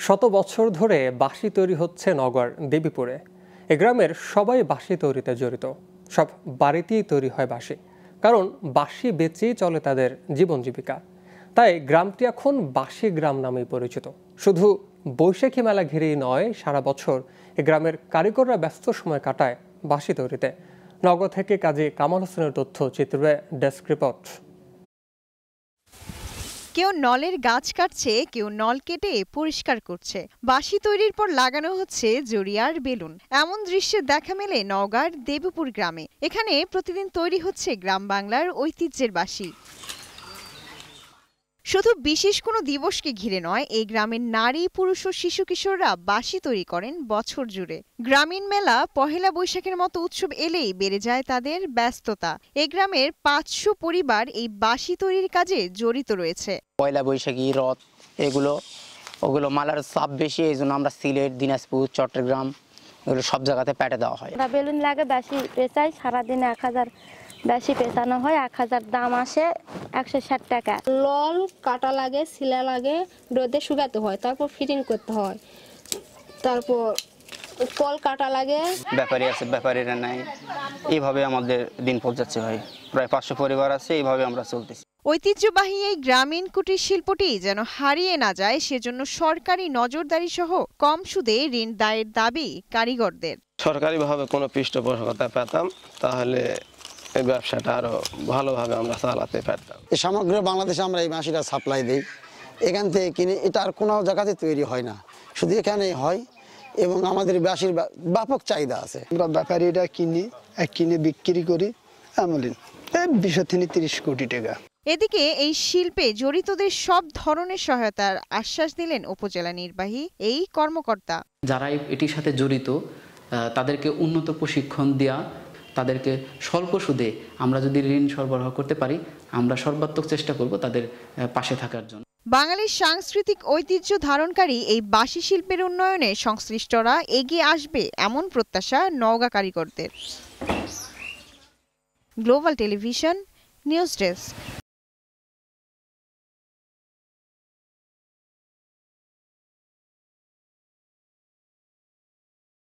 শত বছর ধরে বাঁশি তৈরি হচ্ছে নওগাঁর দেবীপুরে। এ গ্রামের সবাই বাঁশি তৈরিতে জড়িত। সব বাড়িতেই তৈরি হয় বাঁশি, কারণ বাঁশি বেচেই চলে তাদের জীবন জীবিকা। তাই গ্রামটি এখন বাঁশি গ্রাম নামেই পরিচিত। শুধু বৈশাখী মেলা ঘিরেই নয়, সারা বছর এ গ্রামের কারিগররা ব্যস্ত সময় কাটায় বাঁশি তৈরিতে। নওগাঁ থেকে কাজী কামাল হোসেনের তথ্য, চিত্রে ডেস্ক রিপোর্ট। কেউ নলের গাছ কাটছে, কেউ নল কেটে পরিষ্কার করছে। বাঁশি তৈরির পর লাগানো হচ্ছে জরিয়ার বেলুন। এমন দৃশ্যের দেখা মেলে নওগাঁর দেবীপুর গ্রামে। এখানে প্রতিদিন তৈরি হচ্ছে গ্রাম বাংলার ঐতিহ্যের বাঁশি। শুধু বিশেষ কোনো দিবসকে ঘিরে নয়, এই গ্রামের নারী, পুরুষ ও শিশু কিশোররা বাঁশি তৈরি করেন বছর জুড়ে। গ্রামীণ মেলা, পহেলা বৈশাখের মতো উৎসব এলেই বেড়ে যায় তাদের ব্যস্ততা। এই গ্রামের 500 পরিবার এই বাঁশি তৈরির কাজে জড়িত রয়েছে। পয়লা বৈশাখী, রথ, ওগুলো মালার চাপ বেশি, এই জন্য আমরা সিলেট, দিনাজপুর, চট্টগ্রাম এগুলো সব জায়গাতে প্যাটে দেওয়া হয়। বেলুন লাগে বেশি পেঁচাই, সারাদিনে 1000 বেশি পেঁচানো হয়। 1000 দাম আসে 160 টাকা। লল কাটা লাগে, শিলা লাগে, রোদে শুকাতে হয়, তারপর ফিটিং করতে হয়, তারপর কল কাটা লাগে। ব্যাপারী আছে, ব্যাপারীরা নাই, এইভাবে আমাদের দিন পৌঁছাচ্ছে ভাই। প্রায় 500 পরিবার আছে, এইভাবে আমরা চলতেছি। ঐতিহ্যবাহী এই গ্রামীণ কুটির শিল্পটি যেন হারিয়ে না যায়, সেজন্য সরকারি নজরদারি সহ কম সুদে ঋণ দায়ের দাবি কারিগরদের। সরকারিভাবে কোনো পৃষ্ঠপোষকতা পেতাম, তাহলে এই ব্যবসাটা আরো ভালোভাবে আমরা চালাতে পারতাম। সমগ্র বাংলাদেশে আমরা এই বাঁশিটা সাপ্লাই দিই, এখান থেকে কিনে। এটা আর কোনো জায়গাতে তৈরি হয় না, শুধু এখানেই হয়, এবং আমাদের বাঁশির ব্যাপক চাহিদা আছে। আমরা ব্যাপারীরা কিনে বিক্রি করি, এমন 20-30 কোটি টাকা। এদিকে এই শিল্পে জড়িতদের সব ধরনের সহায়তার আশ্বাস দিলেন উপজেলা নির্বাহী এই কর্মকর্তা। যারা এটির সাথে জড়িত তাদেরকে উন্নত প্রশিক্ষণ দেওয়া, তাদেরকে স্বল্প সুদে আমরা যদি ঋণ সরবরাহ করতে পারি, আমরা সর্বাত্মক চেষ্টা করব তাদের পাশে থাকার জন্য। বাঙালির সাংস্কৃতিক ঐতিহ্য ধারণকারী এই বাঁশি শিল্পের উন্নয়নে সংশ্লিষ্টরা এগিয়ে আসবে, এমন প্রত্যাশা নওগাঁ কারিগরদের। Global television news desk.